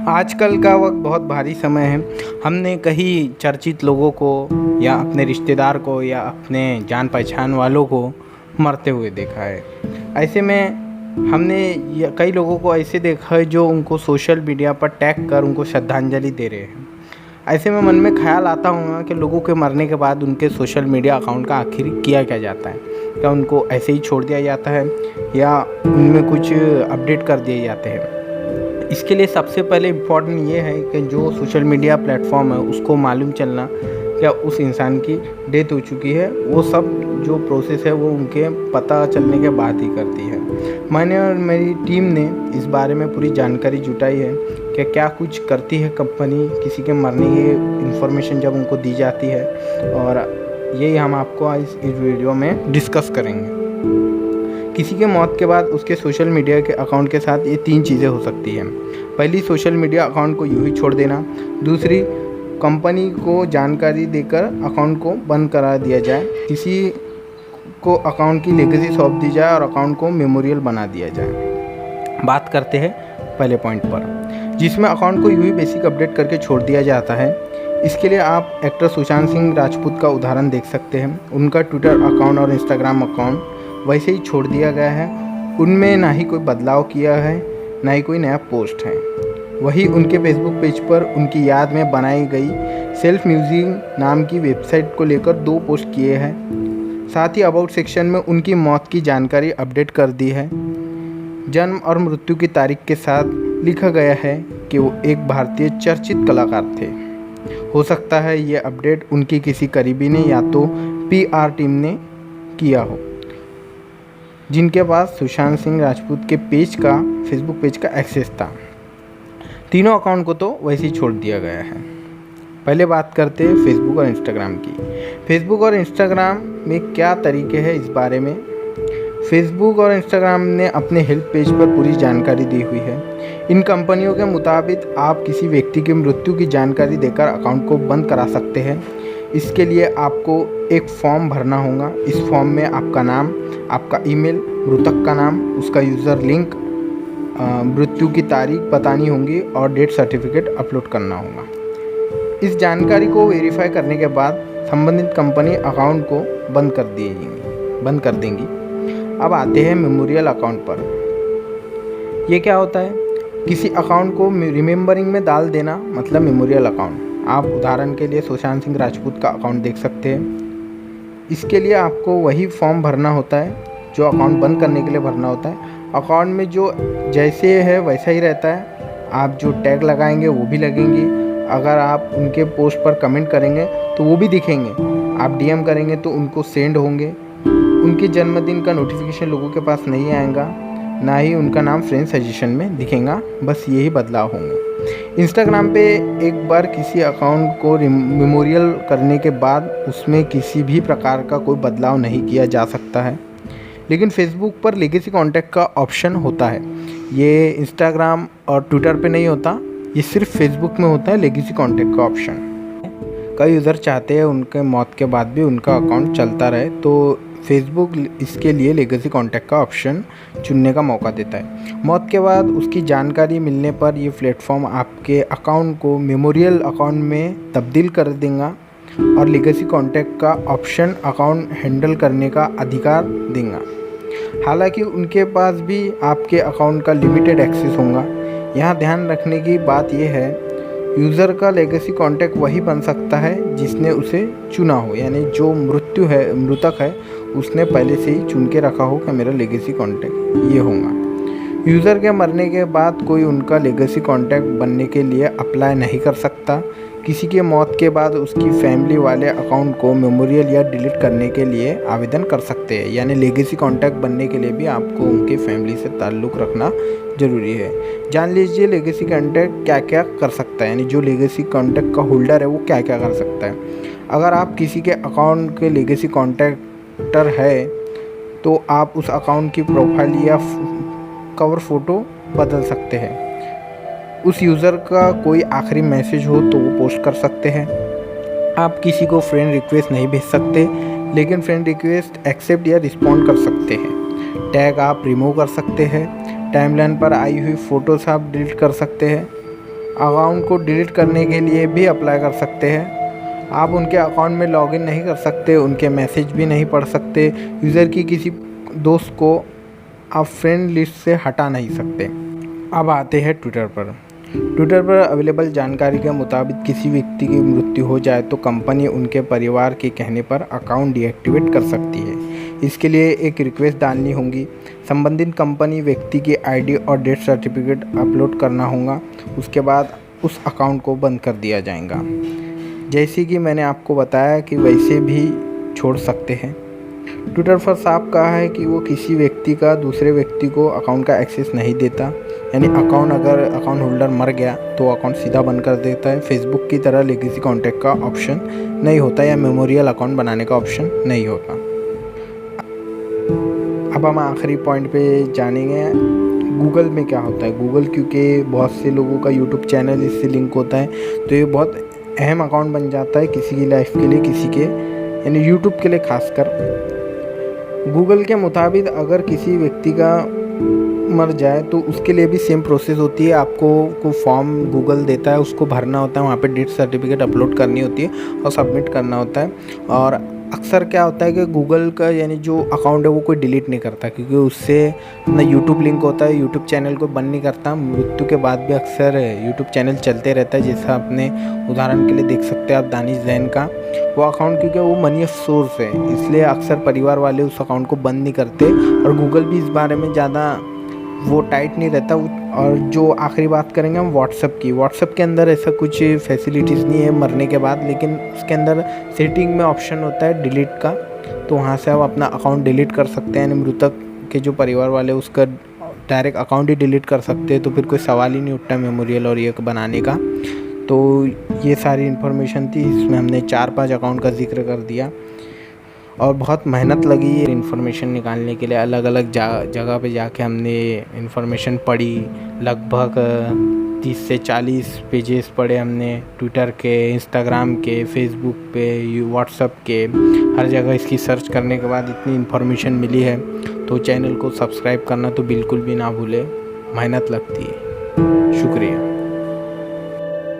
आजकल का वक्त बहुत भारी समय है। हमने कहीं चर्चित लोगों को या अपने रिश्तेदार को या अपने जान पहचान वालों को मरते हुए देखा है। ऐसे में हमने कई लोगों को ऐसे देखा है जो उनको सोशल मीडिया पर टैग कर उनको श्रद्धांजलि दे रहे हैं। ऐसे में मन में ख्याल आता होगा कि लोगों के मरने के बाद उनके सोशल मीडिया अकाउंट का आखिर किया क्या जाता है। क्या उनको ऐसे ही छोड़ दिया जाता है या उनमें कुछ अपडेट कर दिए जाते हैं। इसके लिए सबसे पहले इम्पॉर्टेंट ये है कि जो सोशल मीडिया प्लेटफॉर्म है उसको मालूम चलना क्या उस इंसान की डेथ हो चुकी है। वो सब जो प्रोसेस है वो उनके पता चलने के बाद ही करती है। मैंने और मेरी टीम ने इस बारे में पूरी जानकारी जुटाई है कि क्या कुछ करती है कंपनी किसी के मरने की इन्फॉर्मेशन जब उनको दी जाती है, और यही हम आपको आज इस वीडियो में डिस्कस करेंगे। किसी के मौत के बाद उसके सोशल मीडिया के अकाउंट के साथ ये 3 चीज़ें हो सकती हैं। पहली, सोशल मीडिया अकाउंट को यूं ही छोड़ देना। दूसरी, कंपनी को जानकारी देकर अकाउंट को बंद करा दिया जाए। किसी को अकाउंट की लेगेसी सौंप दी जाए और अकाउंट को मेमोरियल बना दिया जाए। बात करते हैं पहले पॉइंट पर, जिसमें अकाउंट को यूं ही बेसिक अपडेट करके छोड़ दिया जाता है। इसके लिए आप एक्टर सुशांत सिंह राजपूत का उदाहरण देख सकते हैं। उनका ट्विटर अकाउंट और इंस्टाग्राम अकाउंट वैसे ही छोड़ दिया गया है। उनमें ना ही कोई बदलाव किया है, ना ही कोई नया पोस्ट है। वही उनके फेसबुक पेज पर उनकी याद में बनाई गई सेल्फ म्यूजिक नाम की वेबसाइट को लेकर 2 पोस्ट किए हैं। साथ ही अबाउट सेक्शन में उनकी मौत की जानकारी अपडेट कर दी है। जन्म और मृत्यु की तारीख के साथ लिखा गया है कि वो एक भारतीय चर्चित कलाकार थे। हो सकता है ये अपडेट उनकी किसी करीबी ने या तो PR टीम ने किया हो, जिनके पास सुशांत सिंह राजपूत के फेसबुक पेज का एक्सेस था। तीनों अकाउंट को तो वैसे ही छोड़ दिया गया है। पहले बात करते हैं फेसबुक और इंस्टाग्राम की। फेसबुक और इंस्टाग्राम में क्या तरीके हैं इस बारे में। फेसबुक और इंस्टाग्राम ने अपने हेल्प पेज पर पूरी जानकारी दी हुई है। इन कंपनियों के मुताबिक आप किसी व्यक्ति की मृत्यु की जानकारी देकर अकाउंट को बंद करा सकते हैं। इसके लिए आपको एक फॉर्म भरना होगा। इस फॉर्म में आपका नाम, आपका ईमेल, मृतक का नाम, उसका यूज़र लिंक, मृत्यु की तारीख बतानी होगी और डेथ सर्टिफिकेट अपलोड करना होगा। इस जानकारी को वेरीफाई करने के बाद संबंधित कंपनी अकाउंट को बंद कर देंगी। अब आते हैं मेमोरियल अकाउंट पर। ये क्या होता है? किसी अकाउंट को रिमेंबरिंग में डाल देना मतलब मेमोरियल अकाउंट। आप उदाहरण के लिए सुशांत सिंह राजपूत का अकाउंट देख सकते हैं। इसके लिए आपको वही फॉर्म भरना होता है जो अकाउंट बंद करने के लिए भरना होता है। अकाउंट में जो जैसे है वैसा ही रहता है। आप जो टैग लगाएंगे वो भी लगेंगे। अगर आप उनके पोस्ट पर कमेंट करेंगे तो वो भी दिखेंगे। आप DM करेंगे तो उनको सेंड होंगे। उनके जन्मदिन का नोटिफिकेशन लोगों के पास नहीं आएगा, ना ही उनका नाम फ्रेंड सजेशन में दिखेगा। बस यही बदलाव होंगे। इंस्टाग्राम पे एक बार किसी अकाउंट को मेमोरियल करने के बाद उसमें किसी भी प्रकार का कोई बदलाव नहीं किया जा सकता है। लेकिन फेसबुक पर लेगेसी कॉन्टैक्ट का ऑप्शन होता है। ये इंस्टाग्राम और ट्विटर पे नहीं होता, ये सिर्फ फेसबुक में होता है लेगेसी कॉन्टैक्ट का ऑप्शन। कई यूज़र चाहते हैं उनके मौत के बाद भी उनका अकाउंट चलता रहे, तो फेसबुक इसके लिए लेगेसी कॉन्टैक्ट का ऑप्शन चुनने का मौका देता है। मौत के बाद उसकी जानकारी मिलने पर ये प्लेटफॉर्म आपके अकाउंट को मेमोरियल अकाउंट में तब्दील कर देगा और लेगेसी कॉन्टैक्ट का ऑप्शन अकाउंट हैंडल करने का अधिकार देगा। हालांकि उनके पास भी आपके अकाउंट का लिमिटेड एक्सेस होगा। यहाँ ध्यान रखने की बात यह है, यूज़र का लेगेसी कॉन्टैक्ट वही बन सकता है जिसने उसे चुना हो, यानी जो मृतक है उसने पहले से ही चुन के रखा हो कि मेरा लेगेसी कॉन्टैक्ट ये होगा। यूज़र के मरने के बाद कोई उनका लेगेसी कॉन्टैक्ट बनने के लिए अप्लाई नहीं कर सकता। किसी के मौत के बाद उसकी फैमिली वाले अकाउंट को मेमोरियल या डिलीट करने के लिए आवेदन कर सकते हैं। यानी लेगेसी कॉन्टैक्ट बनने के लिए भी आपको उनके फैमिली से ताल्लुक़ रखना ज़रूरी है। जान लीजिए लेगेसी कॉन्टैक्ट क्या क्या कर सकता है, यानी जो लेगेसी कॉन्टैक्ट का होल्डर है वो क्या क्या कर सकता है। अगर आप किसी के अकाउंट के लेगेसी कॉन्टैक्टर है तो आप उस अकाउंट की प्रोफाइल या कवर फ़ोटो बदल सकते हैं। उस यूज़र का कोई आखिरी मैसेज हो तो वो पोस्ट कर सकते हैं। आप किसी को फ्रेंड रिक्वेस्ट नहीं भेज सकते, लेकिन फ्रेंड रिक्वेस्ट एक्सेप्ट या रिस्पॉन्ड कर सकते हैं। टैग आप रिमूव कर सकते हैं। टाइमलाइन पर आई हुई फ़ोटोज़ आप डिलीट कर सकते हैं। अकाउंट को डिलीट करने के लिए भी अप्लाई कर सकते हैं। आप उनके अकाउंट में लॉगिन नहीं कर सकते, उनके मैसेज भी नहीं पढ़ सकते। यूज़र की किसी दोस्त को आप फ्रेंड लिस्ट से हटा नहीं सकते। अब आते हैं ट्विटर पर। ट्विटर पर अवेलेबल जानकारी के मुताबिक किसी व्यक्ति की मृत्यु हो जाए तो कंपनी उनके परिवार के कहने पर अकाउंट डीएक्टिवेट कर सकती है। इसके लिए एक रिक्वेस्ट डालनी होगी। संबंधित कंपनी व्यक्ति की आईडी और डेथ सर्टिफिकेट अपलोड करना होगा। उसके बाद उस अकाउंट को बंद कर दिया जाएगा। जैसे कि मैंने आपको बताया कि वैसे भी छोड़ सकते हैं। ट्विटर पर साफ कहा है कि वो किसी व्यक्ति का दूसरे व्यक्ति को अकाउंट का एक्सेस नहीं देता, यानी अगर अकाउंट होल्डर मर गया तो अकाउंट सीधा बंद कर देता है। फेसबुक की तरह लेगेसी कॉन्टैक्ट का ऑप्शन नहीं होता या मेमोरियल अकाउंट बनाने का ऑप्शन नहीं होता। अब हम आखिरी पॉइंट पे जानेंगे गूगल में क्या होता है। गूगल, क्योंकि बहुत से लोगों का यूट्यूब चैनल इससे लिंक होता है, तो ये बहुत अहम अकाउंट बन जाता है किसी की लाइफ के लिए, किसी के यानी यूट्यूब के लिए खासकर। गूगल के मुताबिक अगर किसी व्यक्ति का मर जाए तो उसके लिए भी सेम प्रोसेस होती है। आपको फॉर्म गूगल देता है, उसको भरना होता है, वहाँ पे डेथ सर्टिफिकेट अपलोड करनी होती है और सबमिट करना होता है। और अक्सर क्या होता है कि गूगल का यानी जो अकाउंट है वो कोई डिलीट नहीं करता, क्योंकि उससे अपना यूट्यूब लिंक होता है, यूट्यूब चैनल को बंद नहीं करता। मृत्यु के बाद भी अक्सर यूट्यूब चैनल चलते रहता है। जैसा आपने उदाहरण के लिए देख सकते हैं आप दानिश जैन का वो अकाउंट, क्योंकि वो मनी सोर्स है, इसलिए अक्सर परिवार वाले उस अकाउंट को बंद नहीं करते। और गूगल भी इस बारे में ज़्यादा वो टाइट नहीं रहता। और जो आखिरी बात करेंगे हम व्हाट्सएप की। व्हाट्सएप के अंदर ऐसा कुछ फैसिलिटीज़ नहीं है मरने के बाद, लेकिन उसके अंदर सेटिंग में ऑप्शन होता है डिलीट का, तो वहाँ से आप अपना अकाउंट डिलीट कर सकते हैं। यानी मृतक के जो परिवार वाले उसका डायरेक्ट अकाउंट ही डिलीट कर सकते हैं, तो फिर कोई सवाल ही नहीं उठता मेमोरियल और ये बनाने का। तो ये सारी इन्फॉर्मेशन थी, इसमें हमने 4-5 अकाउंट का जिक्र कर दिया और बहुत मेहनत लगी है इन्फॉर्मेशन निकालने के लिए। अलग अलग जगह पे जाके हमने इन्फॉर्मेशन पढ़ी, लगभग 30 से 40 पेजेस पढ़े हमने, ट्विटर के, इंस्टाग्राम के, फेसबुक पे, व्हाट्सएप के, हर जगह इसकी सर्च करने के बाद इतनी इन्फॉर्मेशन मिली है। तो चैनल को सब्सक्राइब करना तो बिल्कुल भी ना भूले, मेहनत लगती है। शुक्रिया।